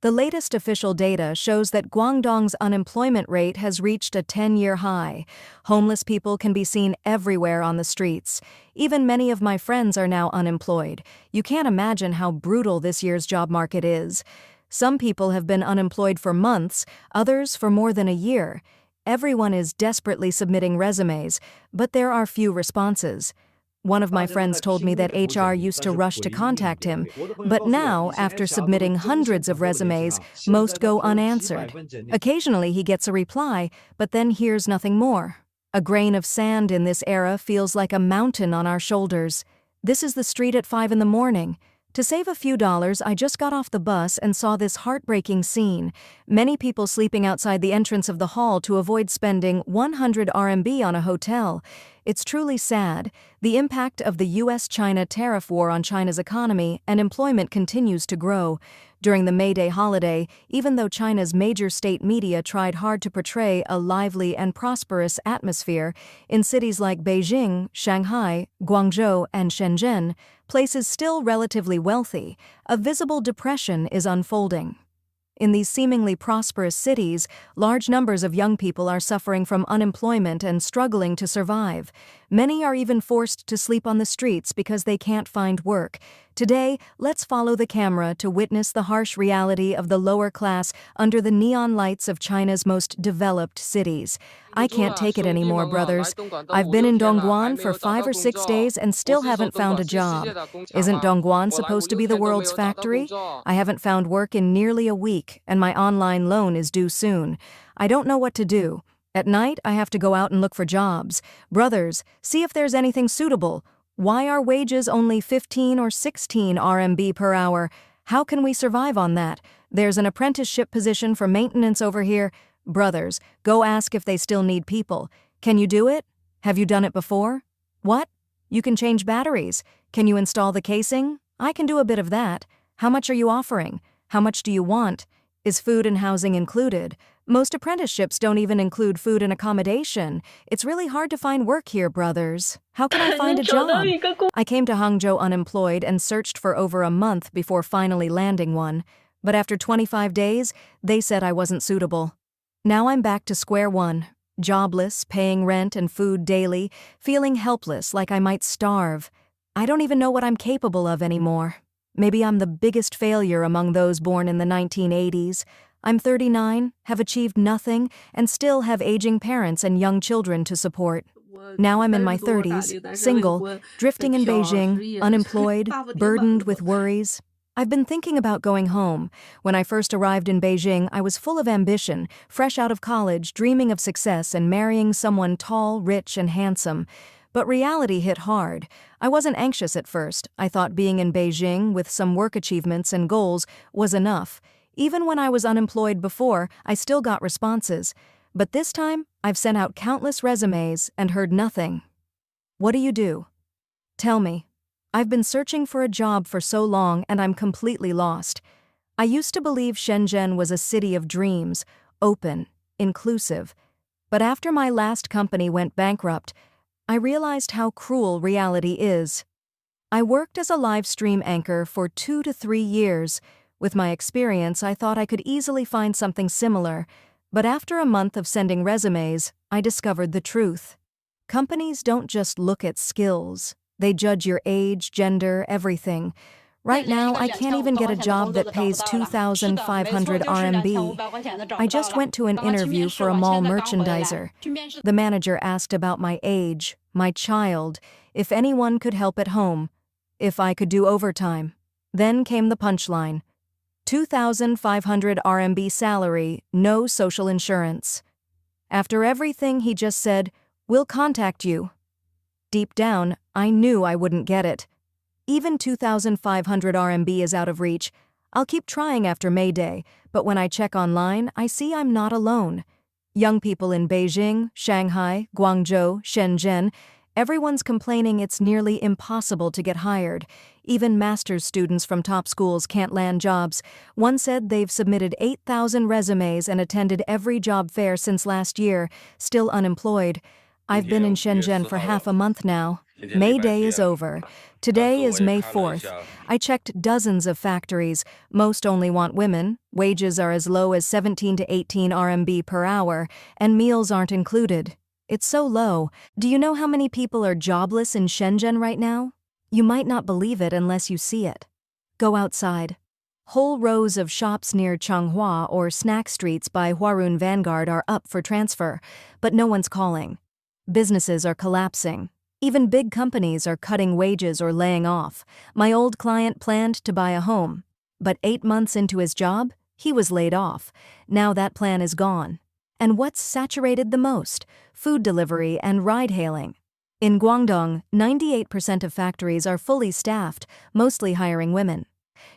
The latest official data shows that Guangdong's unemployment rate has reached a 10-year high. Homeless people can be seen everywhere on the streets. Even many of my friends are now unemployed. You can't imagine how brutal this year's job market is. Some people have been unemployed for months, others for more than a year. Everyone is desperately submitting resumes, but there are few responses. One of my friends told me that HR used to rush to contact him, but now, after submitting hundreds of resumes, most go unanswered. Occasionally he gets a reply, but then hears nothing more. A grain of sand in this era feels like a mountain on our shoulders. This is the street at 5 in the morning. To save a few dollars, I just got off the bus and saw this heartbreaking scene. Many people sleeping outside the entrance of the hall to avoid spending 100 RMB on a hotel. It's truly sad. The impact of the US-China tariff war on China's economy and employment continues to grow. During the May Day holiday, even though China's major state media tried hard to portray a lively and prosperous atmosphere, in cities like Beijing, Shanghai, Guangzhou, and Shenzhen, places still relatively wealthy, a visible depression is unfolding. In these seemingly prosperous cities, large numbers of young people are suffering from unemployment and struggling to survive. Many are even forced to sleep on the streets because they can't find work. Today, let's follow the camera to witness the harsh reality of the lower class under the neon lights of China's most developed cities. I can't take it anymore, brothers. I've been in Dongguan for 5 or 6 days and still haven't found a job. Isn't Dongguan supposed to be the world's factory? I haven't found work in nearly a week, and my online loan is due soon. I don't know what to do. At night, I have to go out and look for jobs. Brothers, see if there's anything suitable. Why are wages only 15 or 16 RMB per hour? How can we survive on that? There's an apprenticeship position for maintenance over here. Brothers, go ask if they still need people. Can you do it? Have you done it before? What? You can change batteries. Can you install the casing? I can do a bit of that. How much are you offering? How much do you want? Is food and housing included? Most apprenticeships don't even include food and accommodation. It's really hard to find work here, brothers. How can I find a job? I came to Hangzhou unemployed and searched for over a month before finally landing one. But after 25 days, they said I wasn't suitable. Now I'm back to square one, jobless, paying rent and food daily, feeling helpless like I might starve. I don't even know what I'm capable of anymore. Maybe I'm the biggest failure among those born in the 1980s. I'm 39, have achieved nothing, and still have aging parents and young children to support. Now I'm in my 30s, single, drifting in Beijing, unemployed, burdened with worries. I've been thinking about going home. When I first arrived in Beijing, I was full of ambition, fresh out of college, dreaming of success and marrying someone tall, rich, and handsome. But reality hit hard. I wasn't anxious at first. I thought being in Beijing with some work achievements and goals was enough. Even when I was unemployed before, I still got responses. But this time, I've sent out countless resumes and heard nothing. What do you do? Tell me. I've been searching for a job for so long and I'm completely lost. I used to believe Shenzhen was a city of dreams, open, inclusive. But after my last company went bankrupt, I realized how cruel reality is. I worked as a live stream anchor for 2 to 3 years. With my experience, I thought I could easily find something similar. But after a month of sending resumes, I discovered the truth. Companies don't just look at skills. They judge your age, gender, everything. Right now, I can't even get a job that pays 2,500 RMB. I just went to an interview for a mall merchandiser. The manager asked about my age, my child, if anyone could help at home, if I could do overtime. Then came the punchline. 2,500 RMB salary, no social insurance. After everything, he just said, "We'll contact you." Deep down, I knew I wouldn't get it. Even 2,500 RMB is out of reach. I'll keep trying after May Day, but when I check online, I see I'm not alone. Young people in Beijing, Shanghai, Guangzhou, Shenzhen, everyone's complaining it's nearly impossible to get hired. Even master's students from top schools can't land jobs. One said they've submitted 8,000 resumes and attended every job fair since last year, still unemployed. I've been in Shenzhen for half a month now. May Day is over. Today is May 4th. I checked dozens of factories. Most only want women. Wages are as low as 17 to 18 RMB per hour, and meals aren't included. It's so low. Do you know how many people are jobless in Shenzhen right now? You might not believe it unless you see it. Go outside. Whole rows of shops near Changhua or snack streets by Huarun Vanguard are up for transfer, but no one's calling. Businesses are collapsing. Even big companies are cutting wages or laying off. My old client planned to buy a home, but 8 months into his job, he was laid off. Now that plan is gone. And what's saturated the most? Food delivery and ride-hailing. In Guangdong, 98% of factories are fully staffed, mostly hiring women.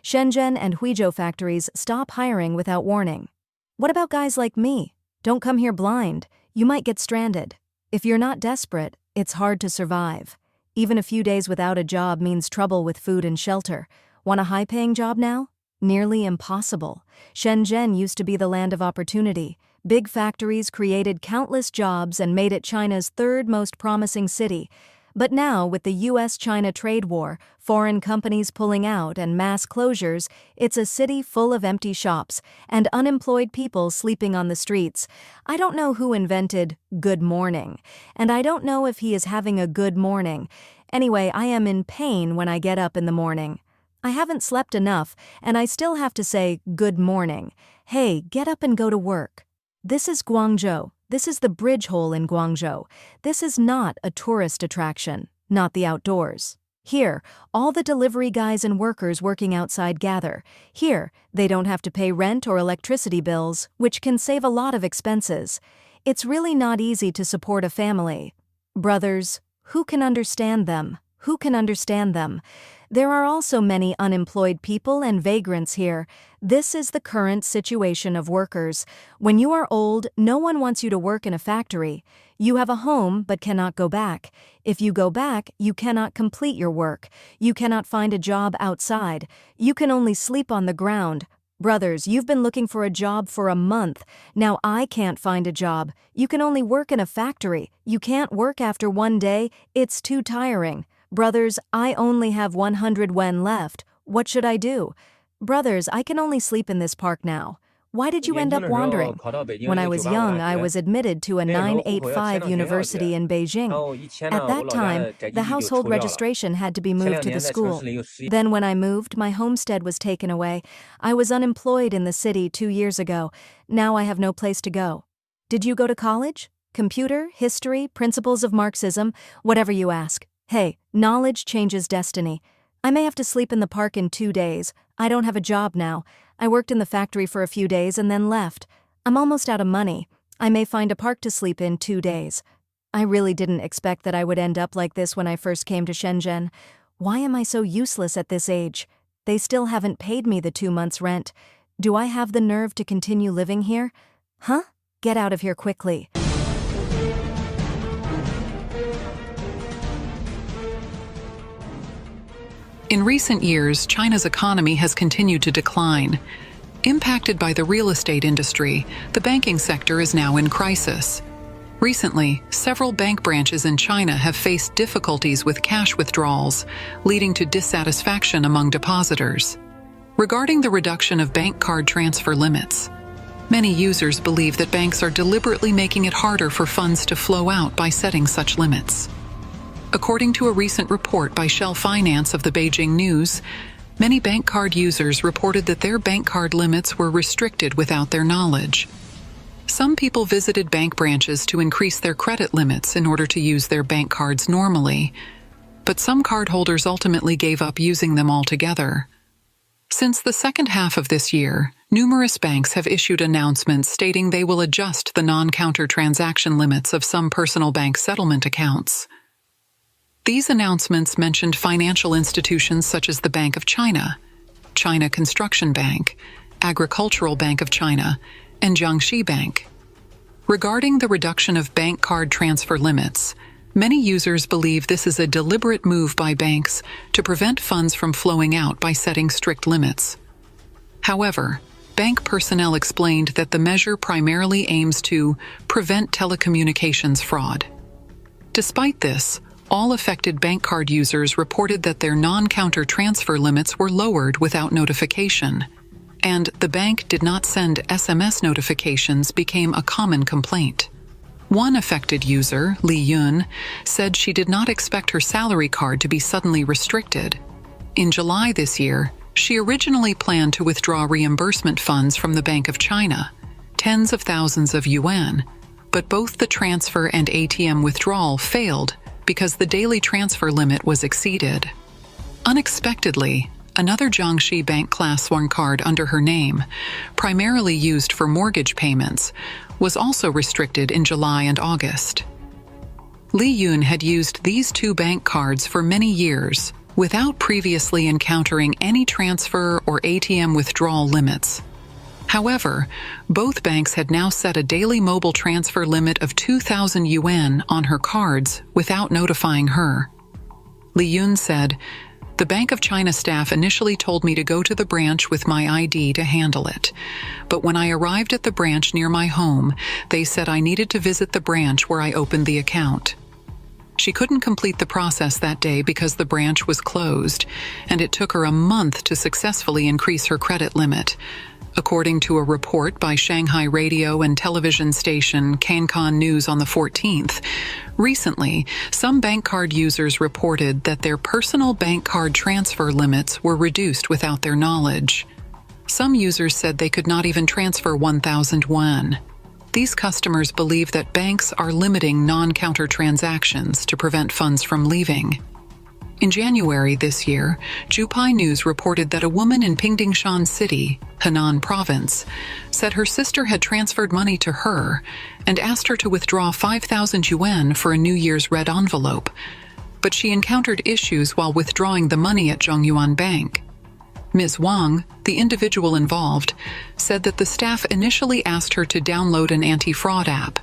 Shenzhen and Huizhou factories stop hiring without warning. What about guys like me? Don't come here blind. You might get stranded. If you're not desperate, it's hard to survive. Even a few days without a job means trouble with food and shelter. Want a high-paying job now? Nearly impossible. Shenzhen used to be the land of opportunity. Big factories created countless jobs and made it China's third most promising city. But now, with the US-China trade war, foreign companies pulling out and mass closures, it's a city full of empty shops and unemployed people sleeping on the streets. I don't know who invented good morning, and I don't know if he is having a good morning. Anyway, I am in pain when I get up in the morning. I haven't slept enough, and I still have to say good morning. Hey, get up and go to work. This is Guangzhou. This is the bridge hole in Guangzhou. This is not a tourist attraction, not the outdoors. Here, all the delivery guys and workers working outside gather. Here, they don't have to pay rent or electricity bills, which can save a lot of expenses. It's really not easy to support a family. Brothers, who can understand them? Who can understand them? There are also many unemployed people and vagrants here. This is the current situation of workers. When you are old, no one wants you to work in a factory. You have a home but cannot go back. If you go back, you cannot complete your work. You cannot find a job outside. You can only sleep on the ground. Brothers, you've been looking for a job for a month. Now I can't find a job. You can only work in a factory. You can't work after one day. It's too tiring. Brothers, I only have 100 yuan left. What should I do? Brothers, I can only sleep in this park now. Why did you end up wandering? When I was young, I was admitted to a 985 university in Beijing. At that time, the household registration had to be moved to the school. Then when I moved, my homestead was taken away. I was unemployed in the city 2 years ago. Now I have no place to go. Did you go to college? Computer, history, principles of Marxism, whatever you ask. Hey, knowledge changes destiny. I may have to sleep in the park in 2 days. I don't have a job now. I worked in the factory for a few days and then left. I'm almost out of money. I may find a park to sleep in 2 days. I really didn't expect that I would end up like this when I first came to Shenzhen. Why am I so useless at this age? They still haven't paid me the 2 months' rent. Do I have the nerve to continue living here? Huh? Get out of here quickly. In recent years, China's economy has continued to decline. Impacted by the real estate industry, the banking sector is now in crisis. Recently, several bank branches in China have faced difficulties with cash withdrawals, leading to dissatisfaction among depositors. Regarding the reduction of bank card transfer limits, many users believe that banks are deliberately making it harder for funds to flow out by setting such limits. According to a recent report by Shell Finance of the Beijing News, many bank card users reported that their bank card limits were restricted without their knowledge. Some people visited bank branches to increase their credit limits in order to use their bank cards normally, but some cardholders ultimately gave up using them altogether. Since the second half of this year, numerous banks have issued announcements stating they will adjust the non-counter transaction limits of some personal bank settlement accounts. These announcements mentioned financial institutions such as the Bank of China, China Construction Bank, Agricultural Bank of China, and Jiangxi Bank. Regarding the reduction of bank card transfer limits, many users believe this is a deliberate move by banks to prevent funds from flowing out by setting strict limits. However, bank personnel explained that the measure primarily aims to prevent telecommunications fraud. Despite this, all affected bank card users reported that their non-counter transfer limits were lowered without notification, and the bank did not send SMS notifications became a common complaint. One affected user, Li Yun, said she did not expect her salary card to be suddenly restricted. In July this year, she originally planned to withdraw reimbursement funds from the Bank of China, tens of thousands of yuan, but both the transfer and ATM withdrawal failed because the daily transfer limit was exceeded. Unexpectedly, another Jiangxi Bank Class 1 card under her name, primarily used for mortgage payments, was also restricted in July and August. Li Yun had used these two bank cards for many years without previously encountering any transfer or ATM withdrawal limits. However, both banks had now set a daily mobile transfer limit of 2,000 yuan on her cards without notifying her. Li Yun said, "The Bank of China staff initially told me to go to the branch with my ID to handle it. But when I arrived at the branch near my home, they said I needed to visit the branch where I opened the account." She couldn't complete the process that day because the branch was closed, and it took her a month to successfully increase her credit limit. According to a report by Shanghai radio and television station Canton News on the 14th, recently, some bank card users reported that their personal bank card transfer limits were reduced without their knowledge. Some users said they could not even transfer 1,000 yuan. These customers believe that banks are limiting non-counter transactions to prevent funds from leaving. In January this year, Jupai News reported that a woman in Pingdingshan City, Henan Province, said her sister had transferred money to her and asked her to withdraw 5,000 yuan for a New Year's red envelope, but she encountered issues while withdrawing the money at Zhongyuan Bank. Ms. Wang, the individual involved, said that the staff initially asked her to download an anti-fraud app,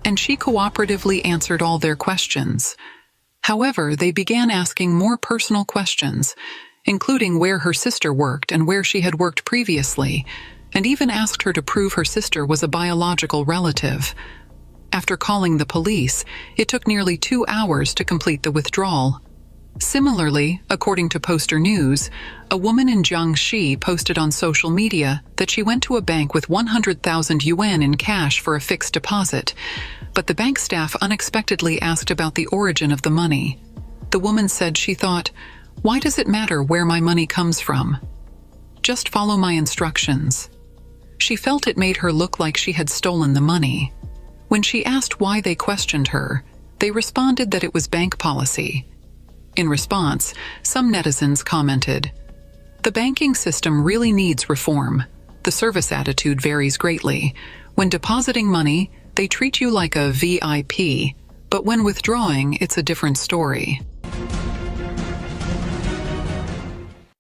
and she cooperatively answered all their questions. However, they began asking more personal questions, including where her sister worked and where she had worked previously, and even asked her to prove her sister was a biological relative. After calling the police, it took nearly 2 hours to complete the withdrawal. Similarly, according to Poster News, a woman in Jiangxi posted on social media that she went to a bank with 100,000 yuan in cash for a fixed deposit, but the bank staff unexpectedly asked about the origin of the money. The woman said she thought, "Why does it matter where my money comes from? Just follow my instructions." She felt it made her look like she had stolen the money. When she asked why they questioned her, they responded that it was bank policy. In response, some netizens commented, "The banking system really needs reform. The service attitude varies greatly. When depositing money, they treat you like a VIP, but when withdrawing, it's a different story."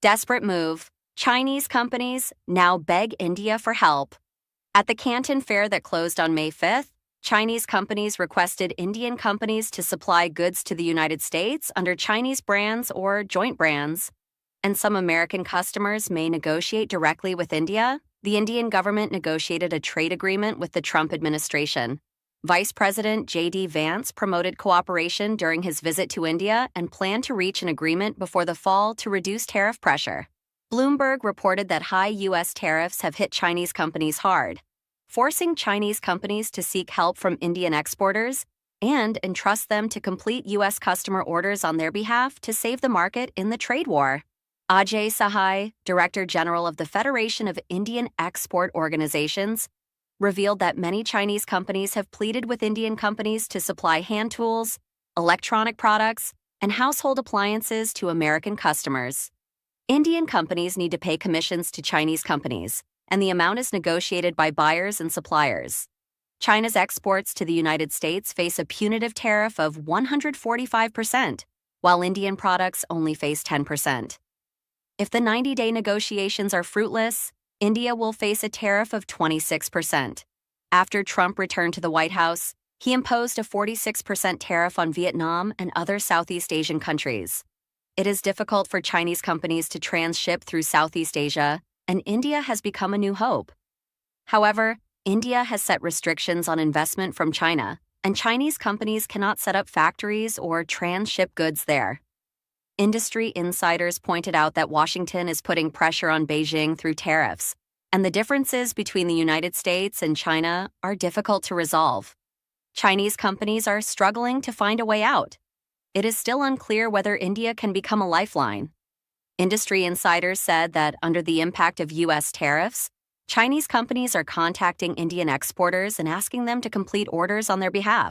Desperate move. Chinese companies now beg India for help. At the Canton Fair that closed on May 5th, Chinese companies requested Indian companies to supply goods to the United States under Chinese brands or joint brands. And some American customers may negotiate directly with India. The Indian government negotiated a trade agreement with the Trump administration. Vice President J.D. Vance promoted cooperation during his visit to India and planned to reach an agreement before the fall to reduce tariff pressure. Bloomberg reported that high U.S. tariffs have hit Chinese companies hard, forcing Chinese companies to seek help from Indian exporters and entrust them to complete U.S. customer orders on their behalf to save the market in the trade war. Ajay Sahai, Director General of the Federation of Indian Export Organizations, revealed that many Chinese companies have pleaded with Indian companies to supply hand tools, electronic products, and household appliances to American customers. Indian companies need to pay commissions to Chinese companies, and the amount is negotiated by buyers and suppliers. China's exports to the United States face a punitive tariff of 145%, while Indian products only face 10%. If the 90-day negotiations are fruitless, India will face a tariff of 26%. After Trump returned to the White House, he imposed a 46% tariff on Vietnam and other Southeast Asian countries. It is difficult for Chinese companies to transship through Southeast Asia, and India has become a new hope. However, India has set restrictions on investment from China, and Chinese companies cannot set up factories or transship goods there. Industry insiders pointed out that Washington is putting pressure on Beijing through tariffs, and the differences between the United States and China are difficult to resolve. Chinese companies are struggling to find a way out. It is still unclear whether India can become a lifeline. Industry insiders said that under the impact of U.S. tariffs, Chinese companies are contacting Indian exporters and asking them to complete orders on their behalf.